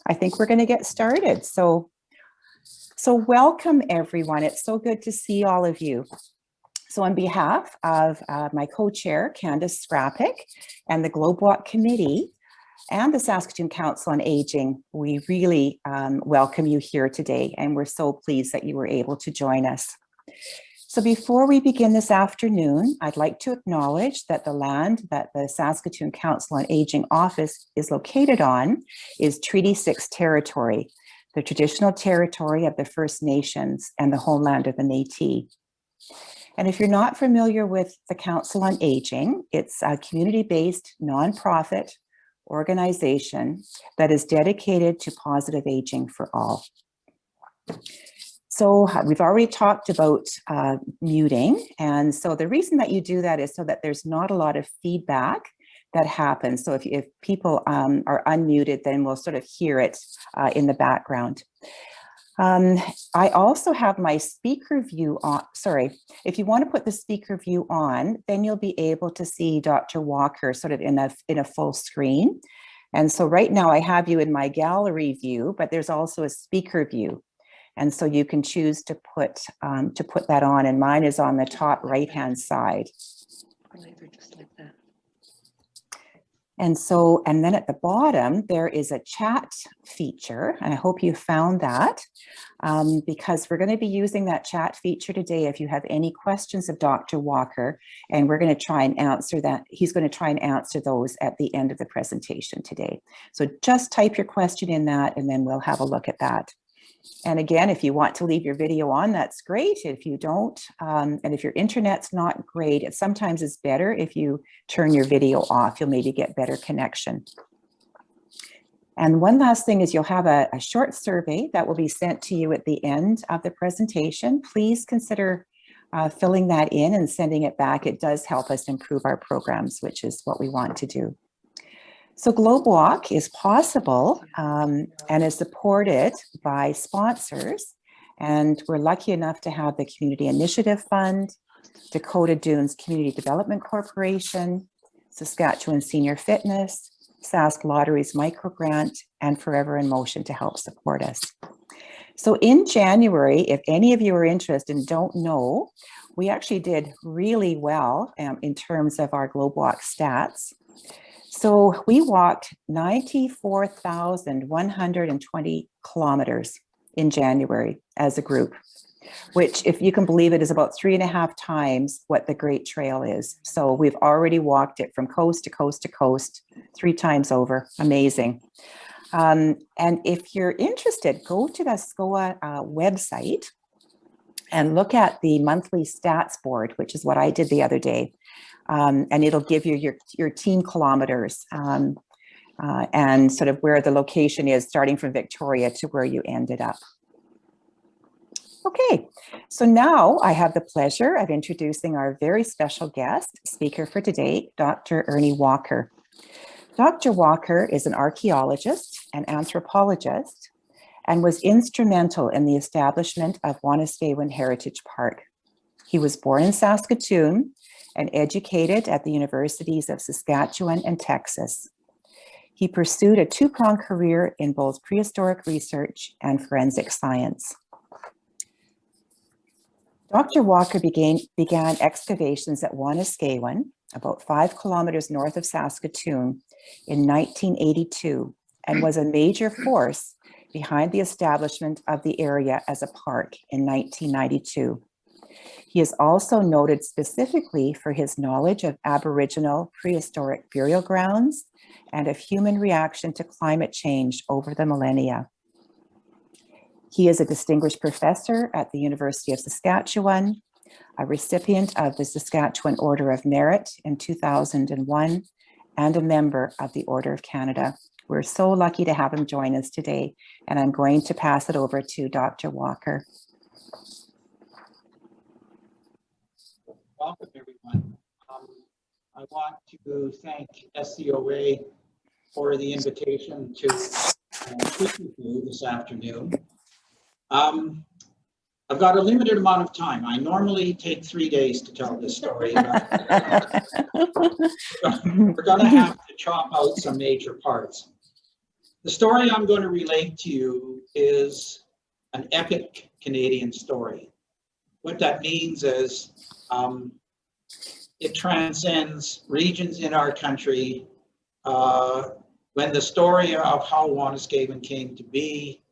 I think we're going to get started. So welcome everyone. It's so good to see all of you. So on behalf of my co-chair, Candace Scrappick, and the Globewalk Committee and the Saskatoon Council on Aging, we really welcome you here today, and we're so pleased that you were able to join us. So before we begin this afternoon, I'd like to acknowledge that the land that the Saskatoon Council on Aging office is located on is Treaty 6 territory, the traditional territory of the First Nations and the homeland of the Métis. And if you're not familiar with the Council on Aging, it's a community-based nonprofit organization that is dedicated to positive aging for all. So we've already talked about muting. And so the reason that you do that is so that there's not a lot of feedback that happens. So if people are unmuted, then we'll sort of hear it in the background. I also have my speaker view on. Sorry, if you want to put the speaker view on, then you'll be able to see Dr. Walker sort of in a full screen. And so right now I have you in my gallery view, but there's also a speaker view. And so you can choose to put that on, and mine is on the top right-hand side. Just like that. And then at the bottom, there is a chat feature, and I hope you found that because we're going to be using that chat feature today if you have any questions of Dr. Walker, and we're going to try and answer that. He's going to try and answer those at the end of the presentation today. So just type your question in that, and then we'll have a look at that. And again, if you want to leave your video on, that's great. If you don't, and if your internet's not great, it sometimes is better if you turn your video off. You'll maybe get better connection. And one last thing is you'll have a short survey that will be sent to you at the end of the presentation. Please consider filling that in and sending it back. It does help us improve our programs, which is what we want to do. So Globewalk is possible and is supported by sponsors, and we're lucky enough to have the Community Initiative Fund, Dakota Dunes Community Development Corporation, Saskatchewan Senior Fitness, Sask Lotteries Microgrant, and Forever in Motion to help support us. So in January, if any of you are interested and don't know, we actually did really well in terms of our Globewalk stats. So we walked 94,120 kilometers in January as a group, which, if you can believe it, is about 3.5 times what the Great Trail is. So we've already walked it from coast to coast to coast 3 times over. Amazing. And if you're interested, go to the SCOA website and look at the monthly stats board, which is what I did the other day. And it'll give you your team kilometers and sort of where the location is, starting from Victoria to where you ended up. Okay, so now I have the pleasure of introducing our very special guest speaker for today, Dr. Ernie Walker. Dr. Walker is an archaeologist and anthropologist and was instrumental in the establishment of Wanuskewin Heritage Park. He was born in Saskatoon and educated at the universities of Saskatchewan and Texas. He pursued a 2-pronged career in both prehistoric research and forensic science. Dr. Walker began excavations at Wanuskewin, about 5 kilometers north of Saskatoon, in 1982, and was a major force behind the establishment of the area as a park in 1992. He is also noted specifically for his knowledge of Aboriginal prehistoric burial grounds and of human reaction to climate change over the millennia. He is a distinguished professor at the University of Saskatchewan, a recipient of the Saskatchewan Order of Merit in 2001, and a member of the Order of Canada. We're so lucky to have him join us today, and I'm going to pass it over to Dr. Walker. Welcome, everyone. I want to thank SCOA for the invitation to speak with you this afternoon. I've got a limited amount of time. I normally take 3 days to tell this story, but we're going to have to chop out some major parts. The story I'm going to relate to you is an epic Canadian story. What that means is it transcends regions in our country. When the story of how Wanuskewin came to be,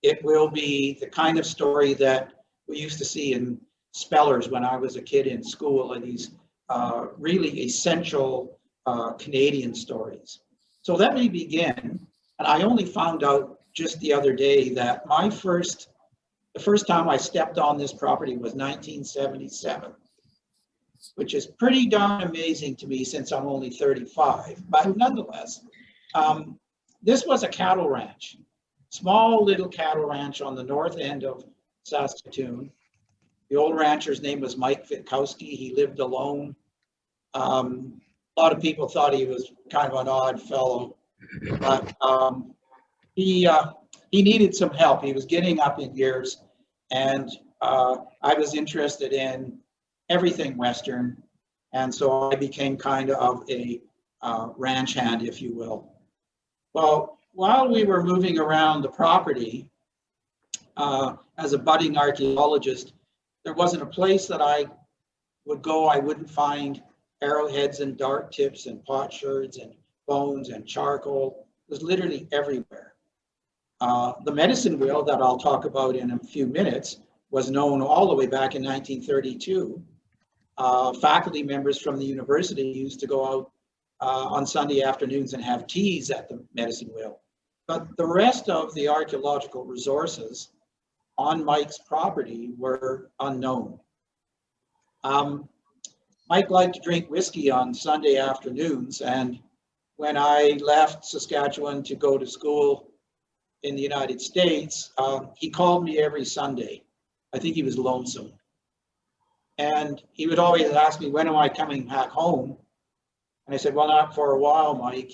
it will be the kind of story that we used to see in spellers when I was a kid in school, and these really essential Canadian stories. So let me begin. And I only found out just the other day that the first time I stepped on this property was 1977, which is pretty darn amazing to me since I'm only 35. But nonetheless, this was a cattle ranch, small little cattle ranch on the north end of Saskatoon. The old rancher's name was Mike Fitkowski. He lived alone. A lot of people thought he was kind of an odd fellow, but he needed some help. He was getting up in years, and I was interested in everything Western, and so I became kind of a ranch hand, if you will. Well, while we were moving around the property as a budding archaeologist, there wasn't a place that I would go I wouldn't find arrowheads and dart tips and potsherds and bones and charcoal. It was literally everywhere. The medicine wheel that I'll talk about in a few minutes was known all the way back in 1932. Faculty members from the university used to go out on Sunday afternoons and have teas at the medicine wheel. But the rest of the archaeological resources on Mike's property were unknown. Mike liked to drink whiskey on Sunday afternoons, and when I left Saskatchewan to go to school in the United States, he called me every Sunday. I think he was lonesome. And he would always ask me, when am I coming back home? And I said, well, not for a while, Mike.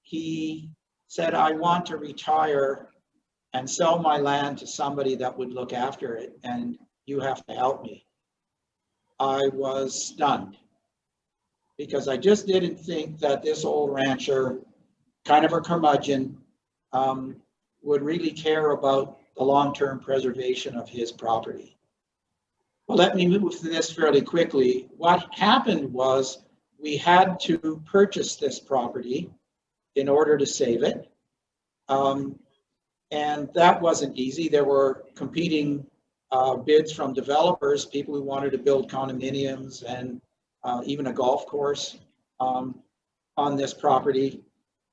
He said, I want to retire and sell my land to somebody that would look after it, and you have to help me. I was stunned because I just didn't think that this old rancher, kind of a curmudgeon, would really care about the long-term preservation of his property. Well, let me move through this fairly quickly. What happened was we had to purchase this property in order to save it. And that wasn't easy. There were competing bids from developers, people who wanted to build condominiums and even a golf course on this property.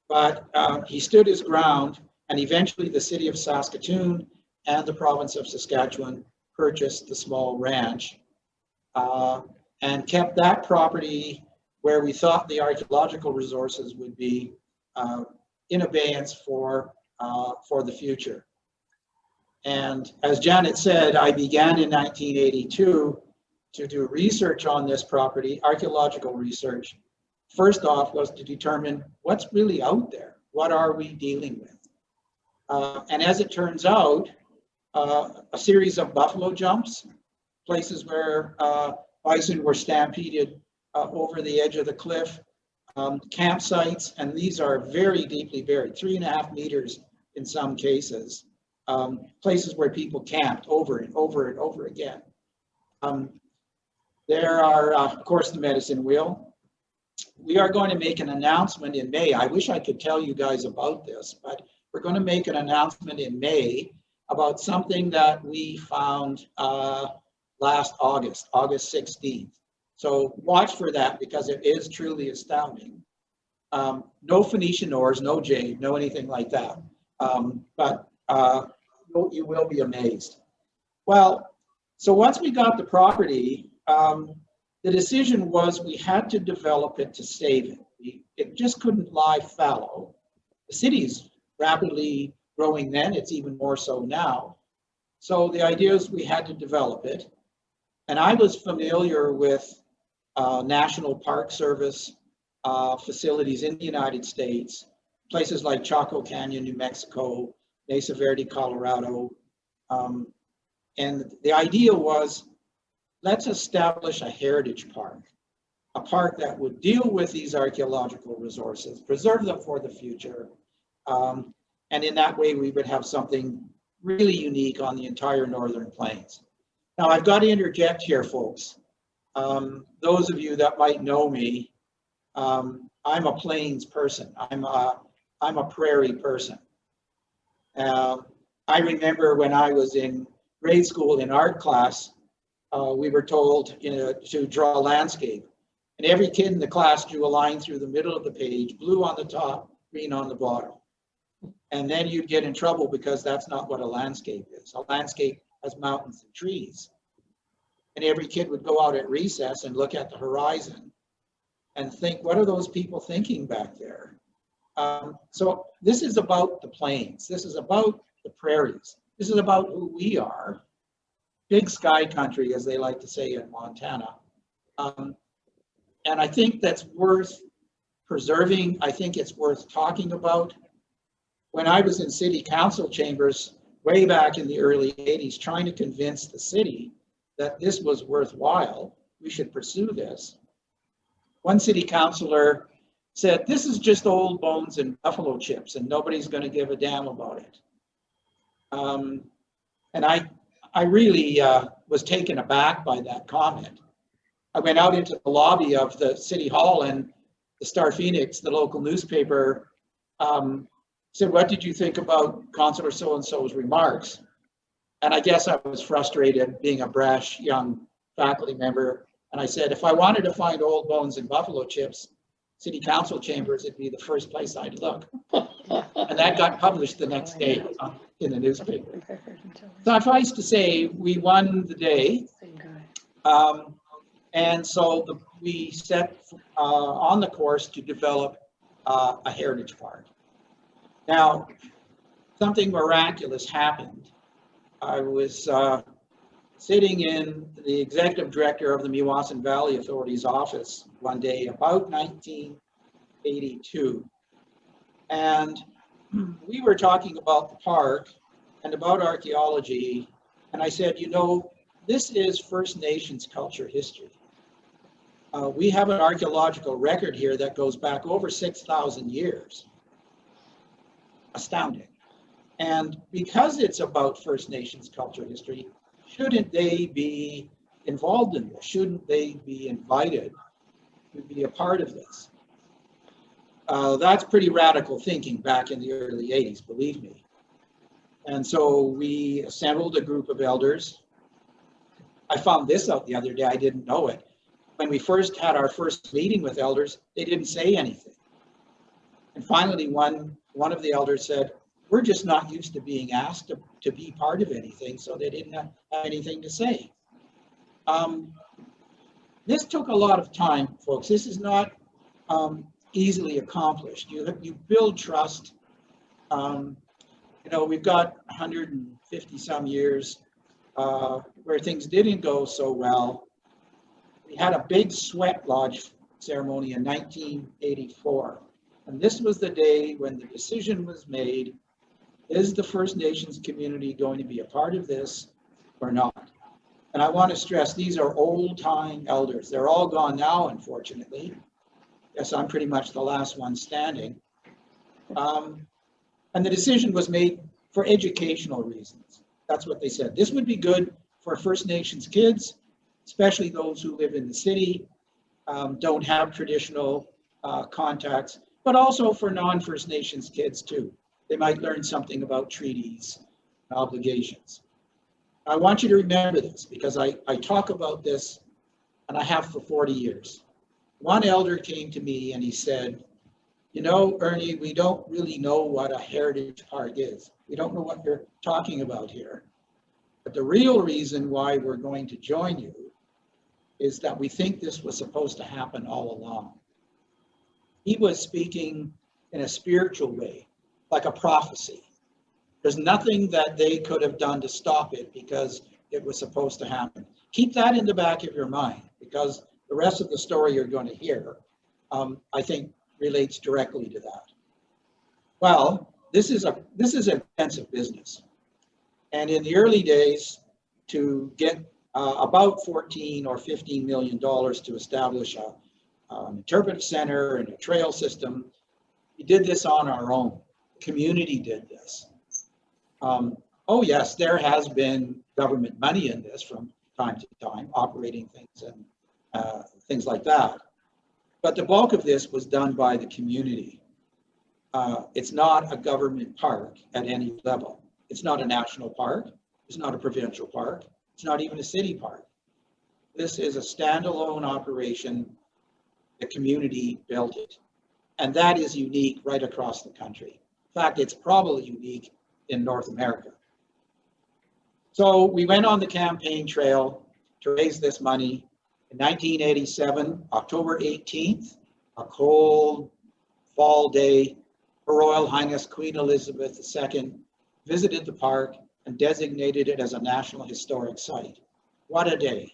But he stood his ground, and eventually the city of Saskatoon and the province of Saskatchewan purchased the small ranch and kept that property where we thought the archaeological resources would be in abeyance for the future. And as Janet said, I began in 1982 to do research on this property, archaeological research. First off was to determine what's really out there. What are we dealing with? And as it turns out, a series of buffalo jumps, places where bison were stampeded over the edge of the cliff, campsites, and these are very deeply buried, 3.5 meters in some cases, places where people camped over and over and over again. There are, of course, the medicine wheel. We are going to make an announcement in May. I wish I could tell you guys about this, but we're going to make an announcement in May about something that we found last August 16th. So watch for that because it is truly astounding. No Phoenician ores, no jade, no anything like that. But you will be amazed. Well, so once we got the property, the decision was we had to develop it to save it. It just couldn't lie fallow. The city's rapidly growing then, it's even more so now. So the idea is we had to develop it. And I was familiar with National Park Service facilities in the United States, places like Chaco Canyon, New Mexico, Mesa Verde, Colorado. And the idea was, let's establish a heritage park, a park that would deal with these archaeological resources, preserve them for the future, And in that way, we would have something really unique on the entire Northern Plains. Now, I've got to interject here, folks. Those of you that might know me, I'm a plains person. I'm a prairie person. I remember when I was in grade school in art class, we were told, to draw a landscape. And every kid in the class drew a line through the middle of the page, blue on the top, green on the bottom. And then you'd get in trouble because that's not what a landscape is. A landscape has mountains and trees. And every kid would go out at recess and look at the horizon and think, what are those people thinking back there? So this is about the plains. This is about the prairies. This is about who we are. Big sky country, as they like to say in Montana. And I think that's worth preserving. I think it's worth talking about. When I was in city council chambers way back in the early 80s, trying to convince the city that this was worthwhile, we should pursue this. One city councilor said, this is just old bones and buffalo chips and nobody's going to give a damn about it. And I really was taken aback by that comment. I went out into the lobby of the city hall and the Star Phoenix, the local newspaper, said, what did you think about Councillor so-and-so's remarks? And I guess I was frustrated being a brash young faculty member. And I said, if I wanted to find old bones and buffalo chips, city council chambers, it'd be the first place I'd look. And that got published the next day in the newspaper. Suffice to say, we won the day. And so we set on the course to develop a heritage park. Now, something miraculous happened. I was sitting in the executive director of the Meewasin Valley Authority's office one day about 1982. And we were talking about the park and about archaeology. And I said, this is First Nations culture history. We have an archaeological record here that goes back over 6,000 years. Astounding. And because it's about First Nations culture history, shouldn't they be involved in this? Shouldn't they be invited to be a part of this? That's pretty radical thinking back in the early 80s, believe me. And so we assembled a group of elders. I found this out the other day, I didn't know it. When we first had our first meeting with elders, they didn't say anything. And finally, one of the elders said, we're just not used to being asked to be part of anything, so they didn't have anything to say. This took a lot of time, folks. This is not easily accomplished. You build trust. We've got 150 some years where things didn't go so well. We had a big sweat lodge ceremony in 1984. And this was the day when the decision was made, is the First Nations community going to be a part of this or not? And I want to stress, these are old-time elders. They're all gone now, unfortunately. Yes, I'm pretty much the last one standing. And the decision was made for educational reasons. That's what they said. This would be good for First Nations kids, especially those who live in the city, don't have traditional contacts, but also for non-First Nations kids too. They might learn something about treaties and obligations. I want you to remember this because I talk about this and I have for 40 years. One elder came to me and he said, Ernie, we don't really know what a heritage park is. We don't know what you're talking about here. But the real reason why we're going to join you is that we think this was supposed to happen all along. He was speaking in a spiritual way, like a prophecy. There's nothing that they could have done to stop it because it was supposed to happen. Keep that in the back of your mind because the rest of the story you're going to hear, I think, relates directly to that. Well, this is an expensive business. And in the early days, to get about $14 or $15 million to establish an interpretive center and a trail system, we did this on our own. community did this. Oh yes, there has been government money in this from time to time, operating things and things like that. But the bulk of this was done by the community. It's not a government park at any level. It's not a national park. It's not a provincial park. It's not even a city park. This is a standalone operation. The community built it. And that is unique right across the country. In fact, it's probably unique in North America. So we went on the campaign trail to raise this money. In 1987, October 18th, a cold fall day, Her Royal Highness Queen Elizabeth II visited the park and designated it as a National Historic Site. What a day.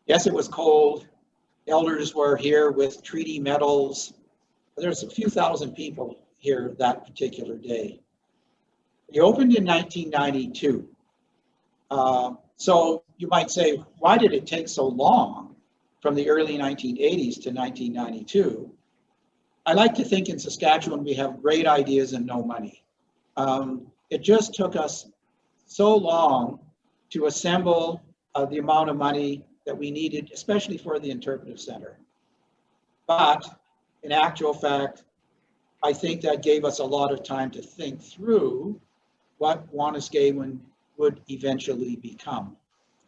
Yes, it was cold. Elders were here with treaty medals. There's a few thousand people here that particular day. It opened in 1992. So you might say, why did it take so long from the early 1980s to 1992? I like to think in Saskatchewan we have great ideas and no money. It just took us so long to assemble the amount of money that we needed, especially for the interpretive center. But in actual fact, I think that gave us a lot of time to think through what Wanuskewin would eventually become.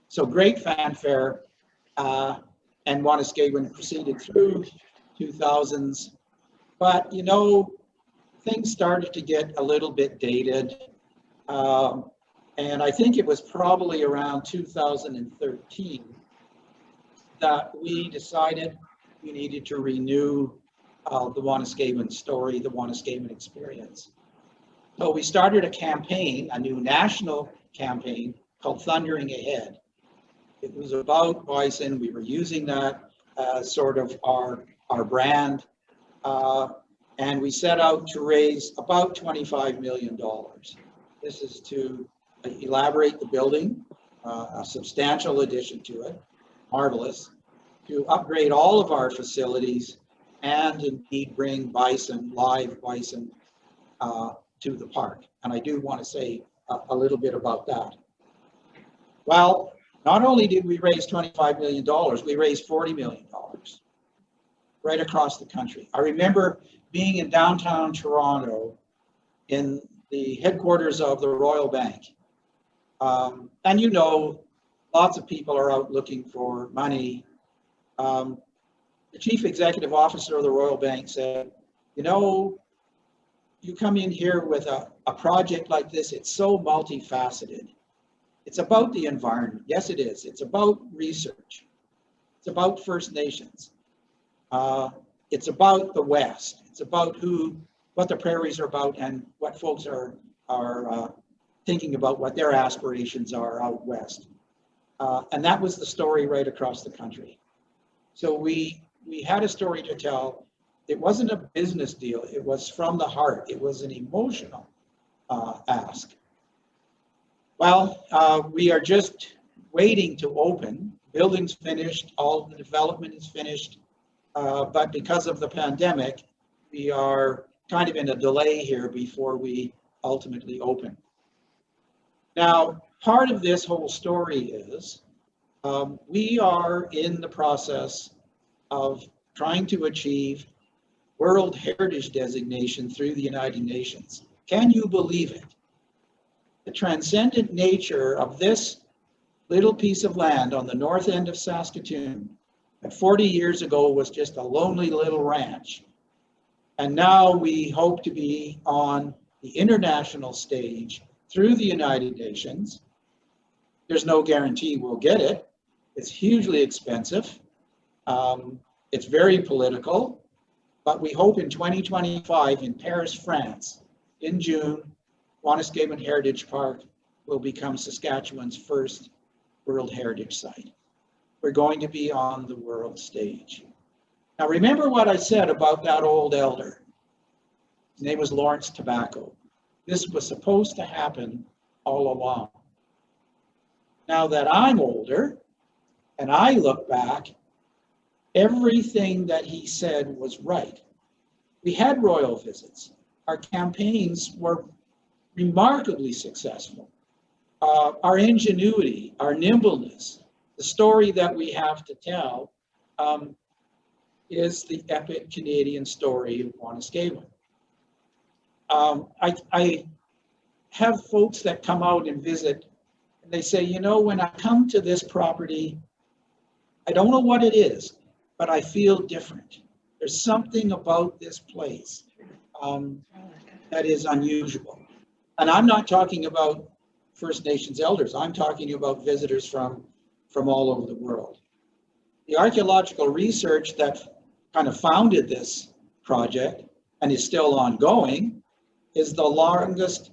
So great fanfare, and Wanuskewin proceeded through 2000s. But you know, things started to get a little bit dated. And I think it was probably around 2013 that we decided we needed to renew the Wanuskewin story, the Wanuskewin experience. So we started a campaign, a new national campaign called Thundering Ahead. It was about bison. We were using that as sort of our brand. And we set out to raise about $25 million. This is to elaborate the building, a substantial addition to it, marvelous, to upgrade all of our facilities and indeed bring bison, live bison, to the park. And I do want to say a little bit about that. Well, not only did we raise $25 million, we raised $40 million right across the country. I remember being in downtown Toronto in the headquarters of the Royal Bank. And you know, lots of people are out looking for money. The chief executive officer of the Royal Bank said, you know, you come in here with a project like this, it's so multifaceted. It's about the environment. Yes, it is. It's about research. It's about First Nations. It's about the West. It's about what the prairies are about and what folks are thinking about, what their aspirations are out West. And that was the story right across the country. So we had a story to tell. It wasn't a business deal. It was from the heart. It was an emotional ask. Well, we are just waiting to open. Building's finished. All of the development is finished. But because of the pandemic, we are kind of in a delay here before we ultimately open. Now, part of this whole story is we are in the process of trying to achieve World Heritage designation through the United Nations. Can you believe it? The transcendent nature of this little piece of land on the north end of Saskatoon that 40 years ago was just a lonely little ranch. And now we hope to be on the international stage through the United Nations. There's no guarantee we'll get it. It's hugely expensive. It's very political, but we hope in 2025 in Paris, France, in June, Wanuskewin Heritage Park will become Saskatchewan's first World Heritage Site. We're going to be on the world stage. Now remember what I said about that old elder. His name was Lawrence Tobacco. This was supposed to happen all along. Now that I'm older and I look back, everything that he said was right. We had royal visits. our campaigns were remarkably successful. Our ingenuity, our nimbleness, the story that we have to tell is the epic Canadian story of Wanuskewin. I have folks that come out and visit, and they say, you know, when I come to this property, I don't know what it is, but I feel different. There's something about this place that is unusual. And I'm not talking about First Nations elders. I'm talking about visitors from all over the world. The archaeological research that kind of founded this project and is still ongoing is the longest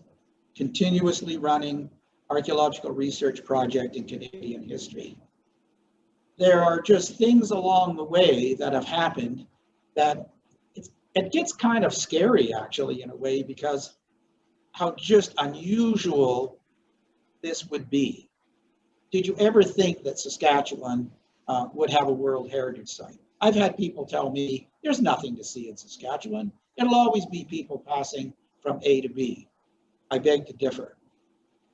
continuously running archaeological research project in Canadian history. There are just things along the way that have happened that it gets kind of scary, actually, in a way, because how just unusual this would be. Did you ever think that Saskatchewan would have a World Heritage Site? I've had people tell me there's nothing to see in Saskatchewan. It'll always be people passing from A to B. I beg to differ.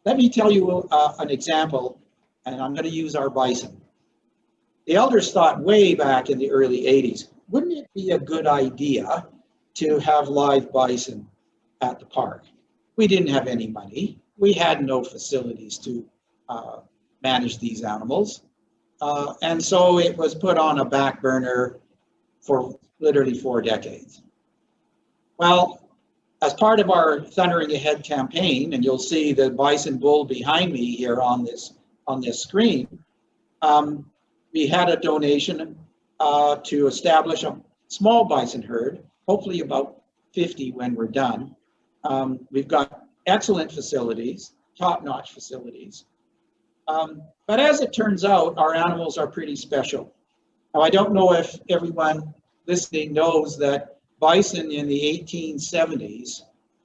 Let me tell you an example, and I'm going to use our bison. The elders thought way back in the early 80s, wouldn't it be a good idea to have live bison at the park? We didn't have any money. We had no facilities to manage these animals. And so it was put on a back burner for literally 4 decades. Well, as part of our Thundering Ahead campaign, and you'll see the bison bull behind me here on this screen, we had a donation to establish a small bison herd, hopefully about 50 when we're done. We've got excellent facilities, top-notch facilities. But as it turns out, our animals are pretty special. Now, I don't know if everyone listening knows that bison in the 1870s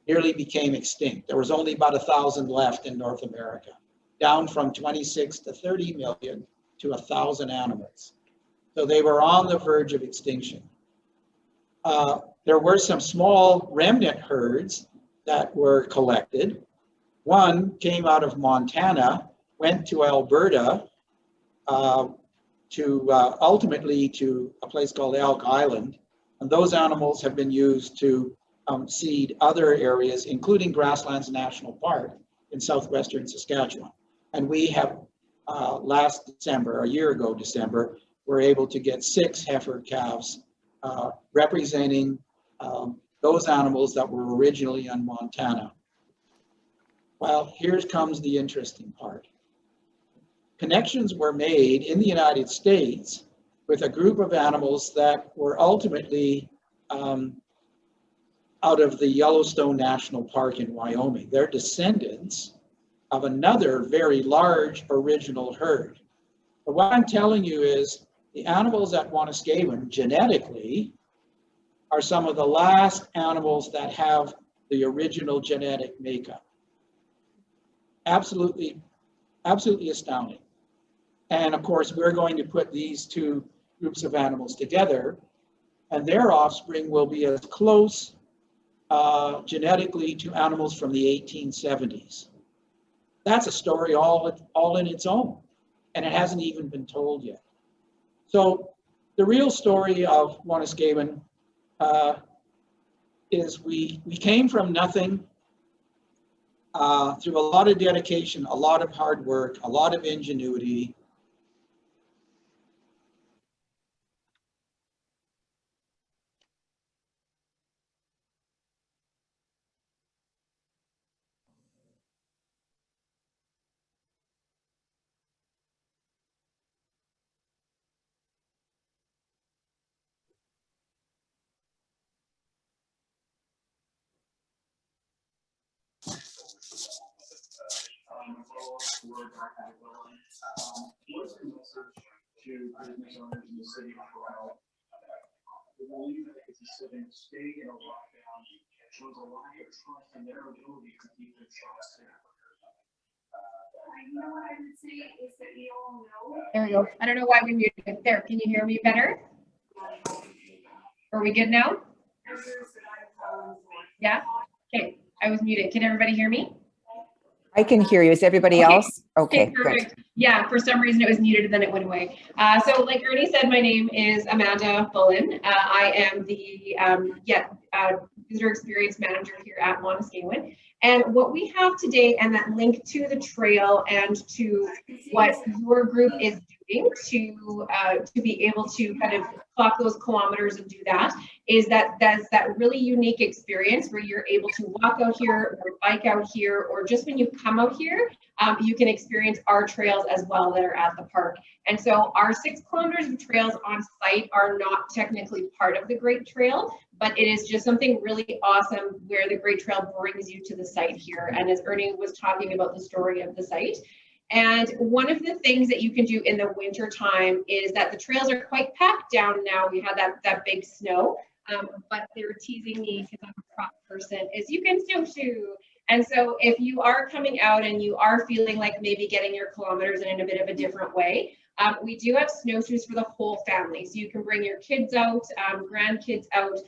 nearly became extinct. There was only about 1,000 left in North America, down from 26 to 30 million to 1,000 animals. So they were on the verge of extinction. There were some small remnant herds that were collected. One came out of Montana, went to Alberta, ultimately to a place called Elk Island. And those animals have been used to seed other areas, including Grasslands National Park in southwestern Saskatchewan. And we have, last December, a year ago December, were able to get 6 heifer calves representing those animals that were originally in Montana. Well, here comes the interesting part. Connections were made in the United States with a group of animals that were ultimately out of the Yellowstone National Park in Wyoming. They're descendants of another very large original herd. But what I'm telling you is the animals at Wanuskewin genetically are some of the last animals that have the original genetic makeup. Absolutely, absolutely astounding. And of course, we're going to put these two groups of animals together, and their offspring will be as close genetically to animals from the 1870s. That's a story all in its own, and it hasn't even been told yet. So the real story of Wanuskewin is we came from nothing through a lot of dedication, a lot of hard work, a lot of ingenuity. What's the message to business owners in the city of Toronto? The belief that it's a city state in a lockdown shows a lack of trust in their ability to keep their shops safe. You know what I would say is that we all know. There we go. I don't know why we muted it. There, can you hear me better? Are we good now? Yeah? Okay, I was muted. Can everybody hear me? I can hear you. Is everybody Okay. else? Okay, good. Perfect. Yeah, for some reason it was muted and then it went away. So like Ernie said, my name is Amanda Bullen. I am the visitor experience manager here at Wanuskewin. And what we have today, and that link to the trail and to what your group is doing to be able to kind of clock those kilometers and do that, is that's that really unique experience where you're able to walk out here or bike out here, or just when you come out here, you can experience our trails as well that are at the park. And so our 6 kilometers of trails on site are not technically part of the Great Trail, but it is just something really awesome where the Great Trail brings you to the site here. And as Ernie was talking about the story of the site, and one of the things that you can do in the winter time is that the trails are quite packed down now. We had that big snow, but they were teasing me because I'm a prop person, is you can snowshoe. And so if you are coming out and you are feeling like maybe getting your kilometers in a bit of a different way, we do have snowshoes for the whole family. So you can bring your kids out, grandkids out,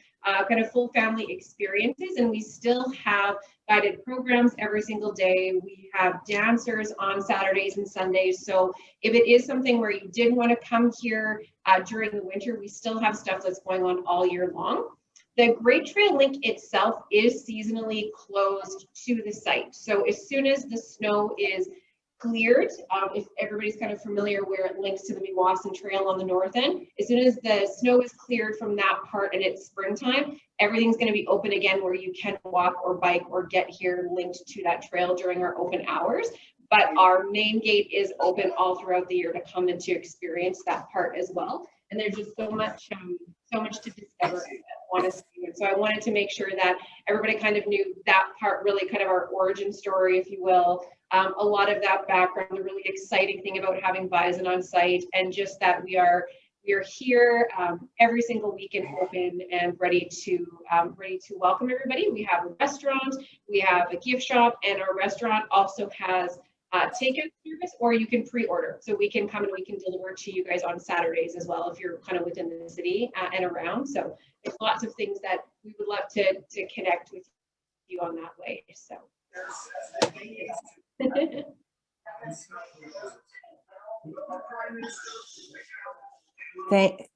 kind of full family experiences. And we still have guided programs every single day. We have dancers on Saturdays and Sundays. So if it is something where you didn't want to come here during the winter, we still have stuff that's going on all year long. The Great Trail link itself is seasonally closed to the site. So as soon as the snow is cleared, if everybody's kind of familiar where it links to the Meewasin Trail on the north end, as soon as the snow is cleared from that part and it's springtime, everything's going to be open again where you can walk or bike or get here linked to that trail during our open hours. But our main gate is open all throughout the year to come and to experience that part as well. And there's just so much to discover at Wanuskewin. So I wanted to make sure that everybody kind of knew that part, really kind of our origin story, if you will. A lot of that background, the really exciting thing about having Bison on site, and just that we are here every single weekend open and ready to welcome everybody. We have a restaurant, we have a gift shop, and our restaurant also has takeout service, or you can pre-order. So we can come and we can deliver to you guys on Saturdays as well if you're kind of within the city and around. So there's lots of things that we would love to connect with you on that way. So.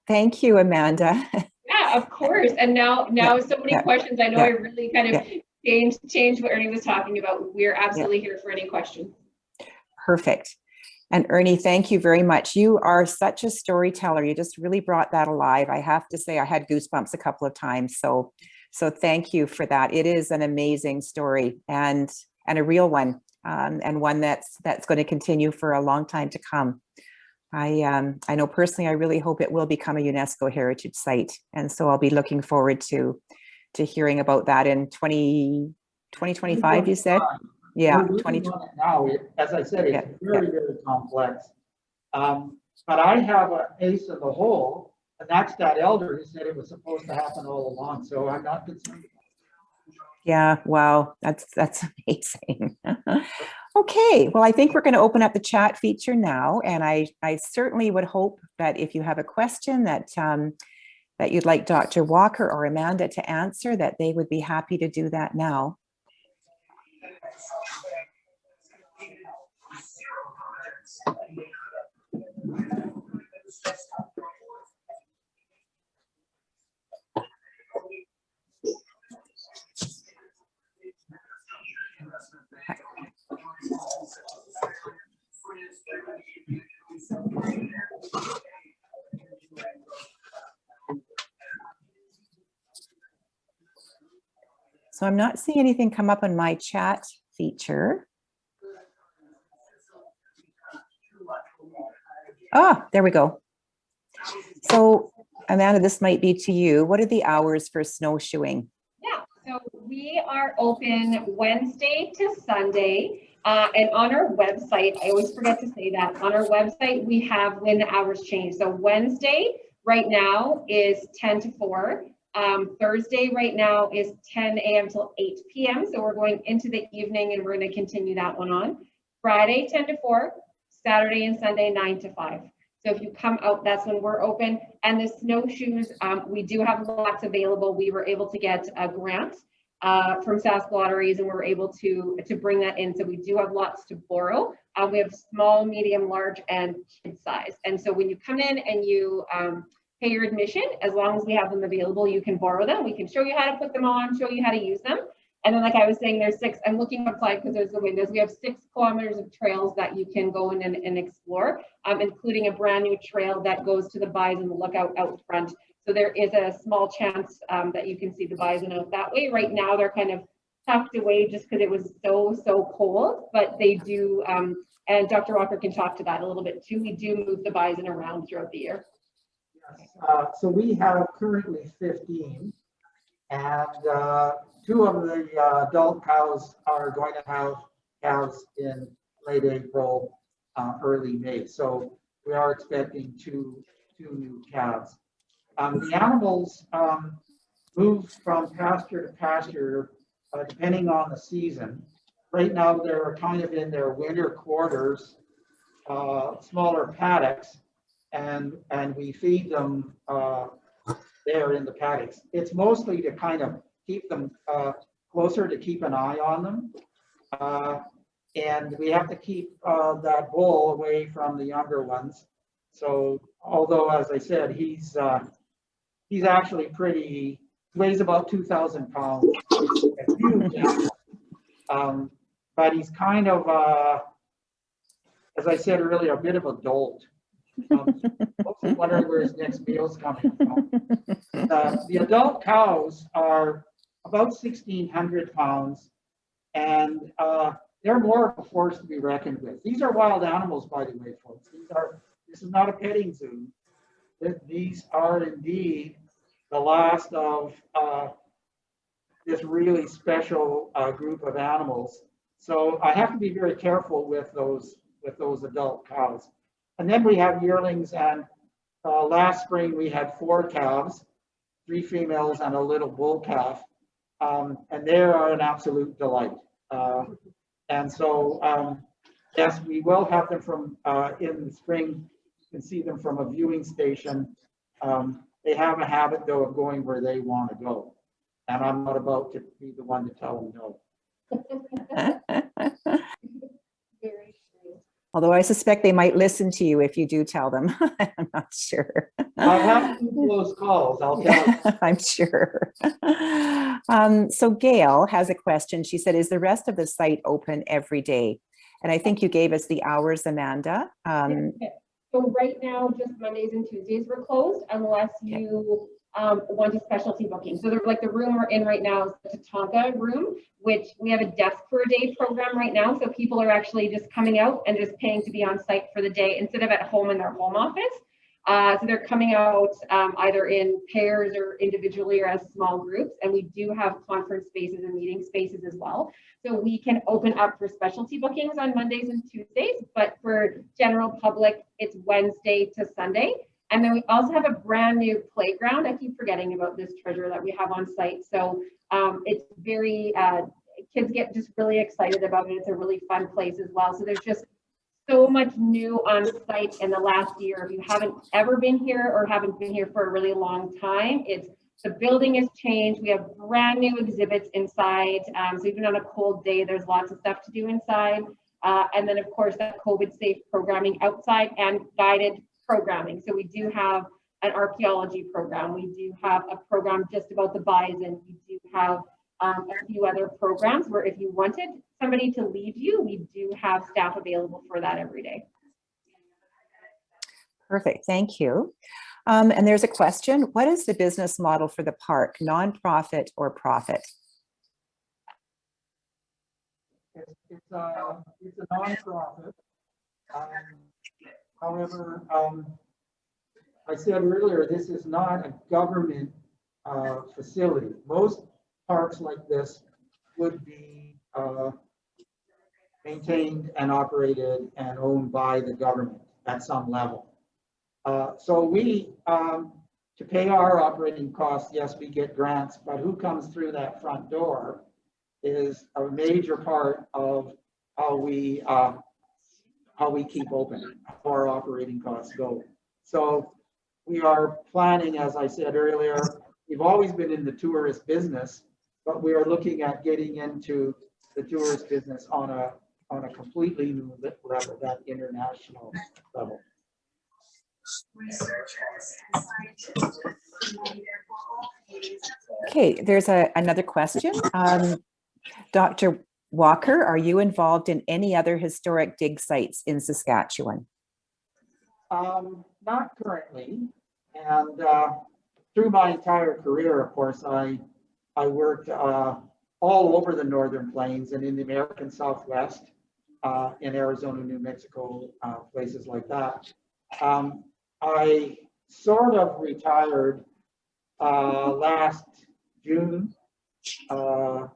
Thank you, Amanda. Yeah, of course. And now so many questions. I know I really kind of changed what Ernie was talking about. We're absolutely here for any question. Perfect. And Ernie, thank you very much. You are such a storyteller. You just really brought that alive. I have to say, I had goosebumps a couple of times. So thank you for that. It is an amazing story and a real one, and one that's going to continue for a long time to come. I know personally, I really hope it will become a UNESCO heritage site. And so I'll be looking forward to hearing about that in 2025, you said? Yeah, 2020. Now, as I said, it's very complex. But I have an ace in the hole, and that's that elder who said it was supposed to happen all along. So I'm not concerned. Yeah, wow, that's amazing. Okay, well, I think we're going to open up the chat feature now, and I certainly would hope that if you have a question that you'd like Dr. Walker or Amanda to answer, that they would be happy to do that now. So I'm not seeing anything come up on my chat feature. Ah, there we go. So Amanda, this might be to you. What are the hours for snowshoeing? Yeah, so we are open Wednesday to Sunday. And on our website, I always forget to say that, on our website, we have when the hours change. So Wednesday right now is 10 to 4. Thursday right now is 10 a.m. till 8 p.m. So we're going into the evening and we're going to continue that one on. Friday, 10 to 4, Saturday and Sunday, 9 to 5. So if you come out, that's when we're open. And the snowshoes, we do have lots available. We were able to get a grant from Sask Lotteries, and we're able to bring that in. So we do have lots to borrow. We have small, medium, large, and kid size. And so when you come in and you pay your admission, as long as we have them available, you can borrow them. We can show you how to put them on, show you how to use them. And then, like I was saying, there's 6, I'm looking outside because there's the windows. We have 6 kilometers of trails that you can go in and explore, including a brand new trail that goes to the Bison Lookout out front. So there is a small chance that you can see the bison out that way. Right now, they're kind of tucked away just because it was so cold, but they do, and Dr. Walker can talk to that a little bit too. We do move the bison around throughout the year. Yes. So we have currently 15, and 2 of the adult cows are going to have calves in late April, early May. So we are expecting two new calves. The animals move from pasture to pasture depending on the season. Right now, they're kind of in their winter quarters, smaller paddocks, and we feed them there in the paddocks. It's mostly to kind of keep them closer, to keep an eye on them. And we have to keep that bull away from the younger ones. So although, as I said, he's actually pretty, weighs about 2,000 pounds. But he's kind of, as I said earlier, a bit of a dolt. Mostly wondering where his next meal's coming from. The adult cows are about 1,600 pounds, and they're more of a force to be reckoned with. These are wild animals, by the way, folks. This is not a petting zoo. These are indeed the last of this really special group of animals. So I have to be very careful with those adult cows. And then we have yearlings, and last spring we had 4 calves, 3 females and a little bull calf, and they are an absolute delight. And so, yes, we will have them from in the spring. You can see them from a viewing station. They have a habit, though, of going where they want to go. And I'm not about to be the one to tell them no. Although I suspect they might listen to you if you do tell them. I'm not sure. I have those calls, I'll tell you. I'm sure. So Gail has a question. She said, is the rest of the site open every day? And I think you gave us the hours, Amanda. So right now, just Mondays and Tuesdays were closed unless you want a specialty booking. So like the room we're in right now is the Tatanka room, which we have a desk for a day program right now. So people are actually just coming out and just paying to be on site for the day instead of at home in their home office. So they're coming out either in pairs or individually or as small groups. And we do have conference spaces and meeting spaces as well. So we can open up for specialty bookings on Mondays and Tuesdays, but for general public, it's Wednesday to Sunday. And then we also have a brand new playground. I keep forgetting about this treasure that we have on site. So it's very, kids get just really excited about it. It's a really fun place as well. So there's just so much new on site in the last year. If you haven't ever been here or haven't been here for a really long time, the building has changed. We have brand new exhibits inside. So even on a cold day, there's lots of stuff to do inside. And then of course that COVID safe programming outside and guided programming. So we do have an archaeology program. We do have a program just about the bison. We do have a few other programs where if you wanted somebody to lead you, we do have staff available for that every day. Perfect, thank you. And there's a question, what is the business model for the park, nonprofit or profit? It's a nonprofit. However, I said earlier, this is not a government facility. Most parks like this would be maintained and operated and owned by the government at some level. So we, to pay our operating costs, yes, we get grants, but who comes through that front door is a major part of how we keep open, how our operating costs go. So we are planning, as I said earlier, we've always been in the tourist business, but we are looking at getting into the tourist business on a completely new level, that international level. Okay, there's another question. Dr. Walker, are you involved in any other historic dig sites in Saskatchewan? Not currently, and through my entire career, of course, I worked all over the Northern Plains and in the American Southwest, in Arizona, New Mexico, places like that. I sort of retired last June, however,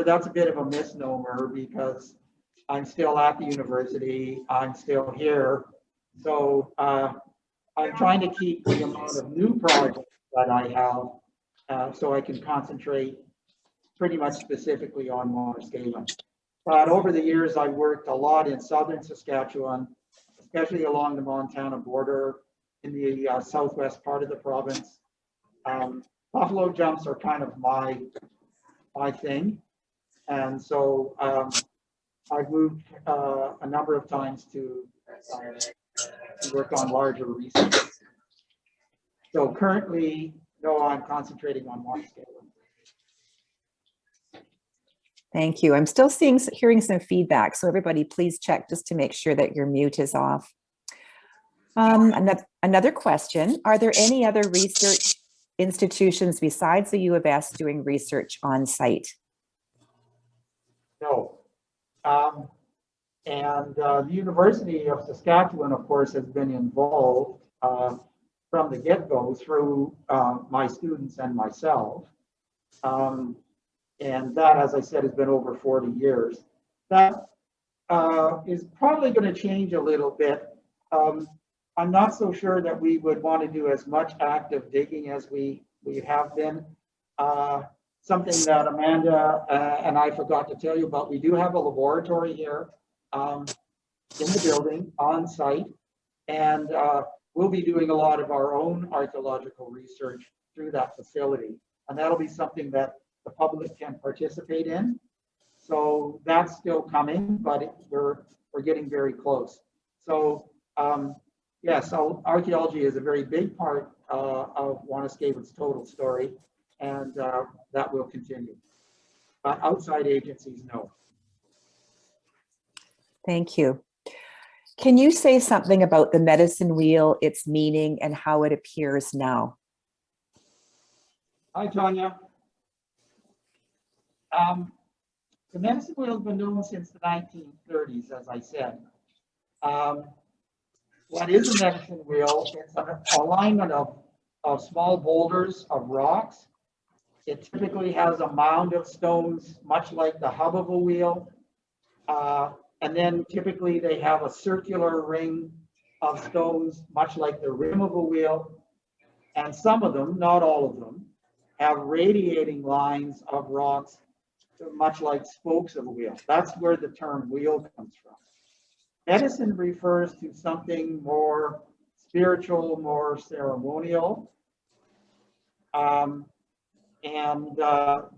that's a bit of a misnomer because I'm still at the university, I'm still here. So I'm trying to keep the amount of new projects that I have so I can concentrate pretty much specifically on Wanuskewin. But over the years, I've worked a lot in southern Saskatchewan, especially along the Montana border in the southwest part of the province. Buffalo jumps are kind of my thing. And so I've moved a number of times to work on larger research. So currently, no, I'm concentrating on Wanuskewin. Thank you. I'm still hearing some feedback, so everybody please check just to make sure that your mute is off. Another question, are there any other research institutions besides the U of S doing research on site? No. The University of Saskatchewan, of course, has been involved from the get-go through my students and myself. And that, as I said, has been over 40 years. That is probably going to change a little bit. I'm not so sure that we would want to do as much active digging as we have been. Something that Amanda and I forgot to tell you about, we do have a laboratory here in the building on site, and we'll be doing a lot of our own archaeological research through that facility. And that'll be something that the public can participate in. So that's still coming, but we're getting very close. So yes, so archaeology is a very big part of Wanuskewin's total story, and that will continue. But outside agencies, no. Thank you. Can you say something about the medicine wheel, its meaning, and how it appears now? Hi, Tanya. The medicine wheel has been known since the 1930s, as I said. What is a medicine wheel? It's an alignment of small boulders of rocks. It typically has a mound of stones, much like the hub of a wheel. And then typically they have a circular ring of stones, much like the rim of a wheel. And some of them, not all of them, have radiating lines of rocks, much like spokes of a wheel. That's where the term wheel comes from. Medicine refers to something more spiritual, more ceremonial. The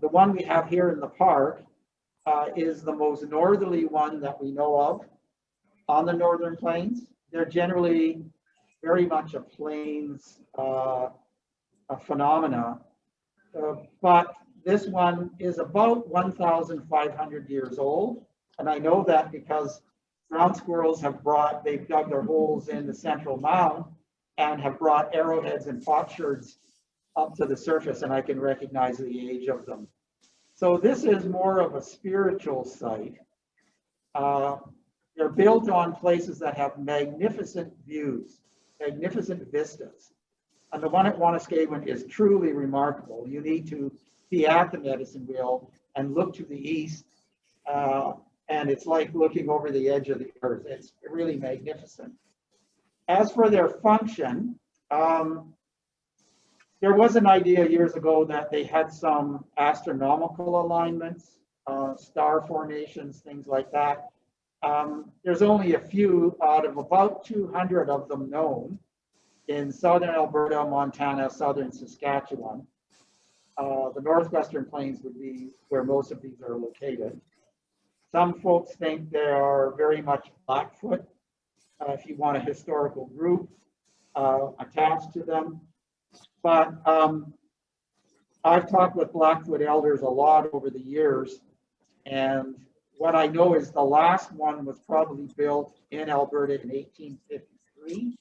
one we have here in the park is the most northerly one that we know of on the Northern Plains. They're generally very much a plains phenomena, but this one is about 1,500 years old. And I know that because ground squirrels they've dug their holes in the central mound and have brought arrowheads and potsherds up to the surface, and I can recognize the age of them. So this is more of a spiritual site. They're built on places that have magnificent views, magnificent vistas. And the one at Wanuskewin is truly remarkable. You need to be at the medicine wheel and look to the east, and it's like looking over the edge of the earth. It's really magnificent. As for their function, there was an idea years ago that they had some astronomical alignments, star formations, things like that. There's only a few out of about 200 of them known in southern Alberta, Montana, southern Saskatchewan. the northwestern plains would be where most of these are located. Some folks think they are very much Blackfoot, if you want a historical group attached to them. But I've talked with Blackfoot elders a lot over the years, and what I know is the last one was probably built in Alberta in 1853,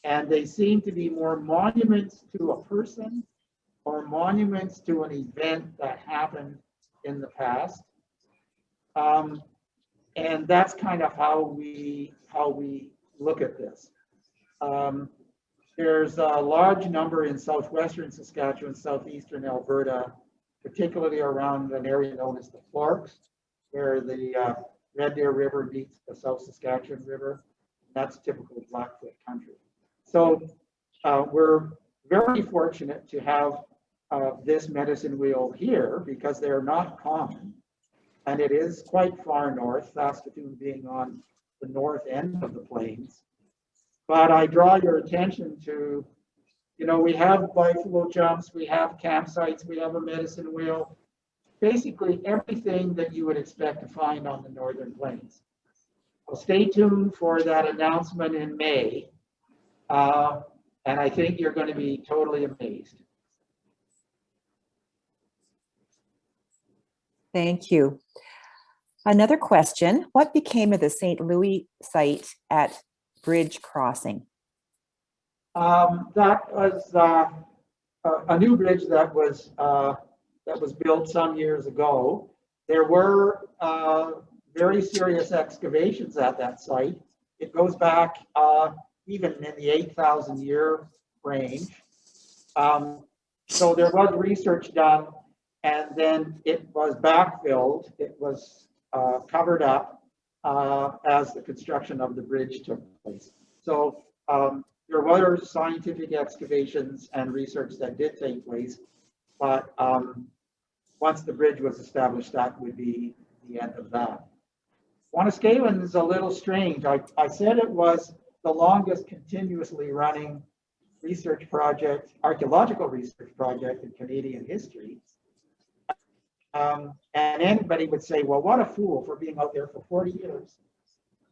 and they seem to be more monuments to a person or monuments to an event that happened in the past. And that's kind of how we look at this. There's a large number in southwestern Saskatchewan, southeastern Alberta, particularly around an area known as the Forks, where the Red Deer River meets the South Saskatchewan River. That's typical Blackfoot country. So we're very fortunate to have this medicine wheel here because they're not common. And it is quite far north, Saskatoon being on the north end of the plains. But I draw your attention to, you know, we have buffalo jumps, we have campsites, we have a medicine wheel, basically everything that you would expect to find on the northern plains. Well, stay tuned for that announcement in May. And I think you're going to be totally amazed. Thank you. Another question, what became of the St. Louis site at Bridge Crossing? That was a new bridge that was built some years ago. There were very serious excavations at that site. It goes back even in the 8,000 year range. So there was research done, and then it was backfilled. It was covered up as the construction of the bridge took place. So there were scientific excavations and research that did take place, but once the bridge was established, that would be the end of that. Wanuskewin is a little strange. I said it was the longest continuously running research project, archaeological research project in Canadian history. And anybody would say, well, what a fool for being out there for 40 years.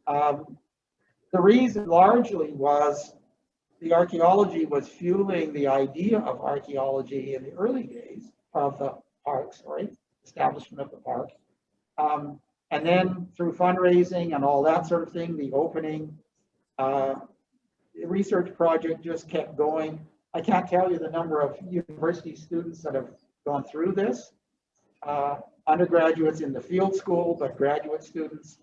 The reason largely was the archaeology was fueling the idea of archaeology in the early days of the park, establishment of the park. And then through fundraising and all that sort of thing, the opening, the research project just kept going. I can't tell you the number of university students that have gone through this. Undergraduates in the field school, but graduate students,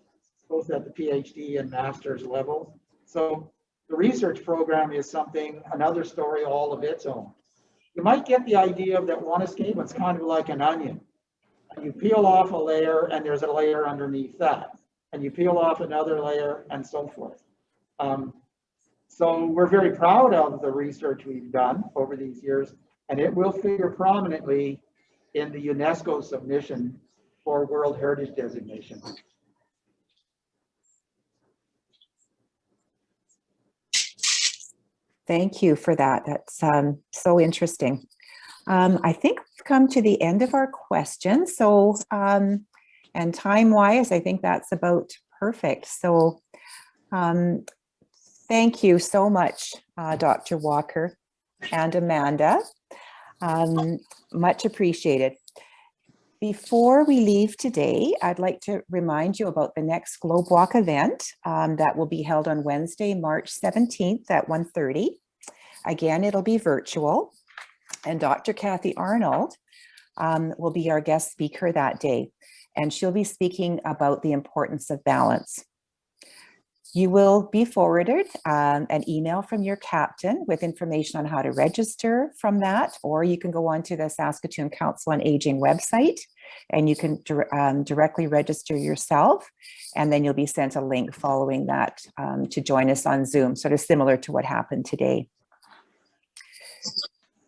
both at the PhD and master's level. So the research program is something, another story all of its own. You might get the idea that Wanuskewin's kind of like an onion. You peel off a layer and there's a layer underneath that. And you peel off another layer and so forth. So we're very proud of the research we've done over these years, and it will figure prominently in the UNESCO submission for World Heritage designation. Thank you for that. That's so interesting. I think we've come to the end of our questions. So, and time-wise, I think that's about perfect. So, thank you so much, Dr. Walker and Amanda. Much appreciated. Before we leave today, I'd like to remind you about the next Globewalk event that will be held on Wednesday, March 17th at 1:30. Again, it'll be virtual, and Dr. Kathy Arnold will be our guest speaker that day, and she'll be speaking about the importance of balance. You will be forwarded an email from your captain with information on how to register from that, or you can go on to the Saskatoon Council on Aging website and you can directly register yourself, and then you'll be sent a link following that to join us on Zoom, sort of similar to what happened today.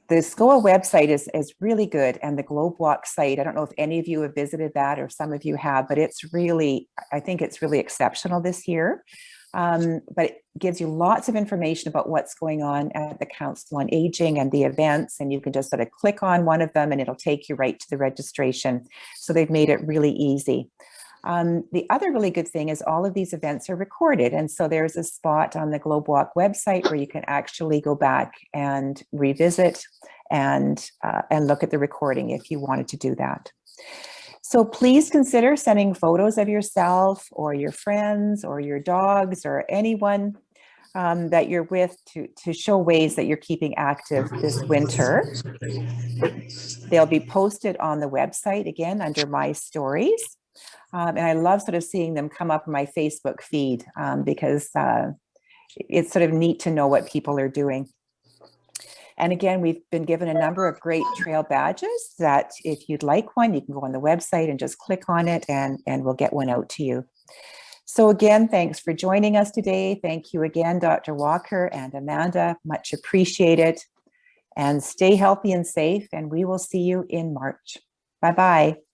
The SCOA website is really good, and the Globewalk site, I don't know if any of you have visited that or some of you have, but it's really, I think it's really exceptional this year. but it gives you lots of information about what's going on at the Council on Aging and the events, and you can just sort of click on one of them and it'll take you right to the registration. So they've made it really easy. The other really good thing is all of these events are recorded, and so there's a spot on the Globewalk website where you can actually go back and revisit and look at the recording if you wanted to do that. So please consider sending photos of yourself or your friends or your dogs or anyone that you're with to show ways that you're keeping active this winter. They'll be posted on the website again under My Stories. And I love sort of seeing them come up in my Facebook feed because it's sort of neat to know what people are doing. And again, we've been given a number of great trail badges that if you'd like one, you can go on the website and just click on it and we'll get one out to you. So again, thanks for joining us today. Thank you again, Dr. Walker and Amanda, much appreciated. And stay healthy and safe, and we will see you in March. Bye-bye.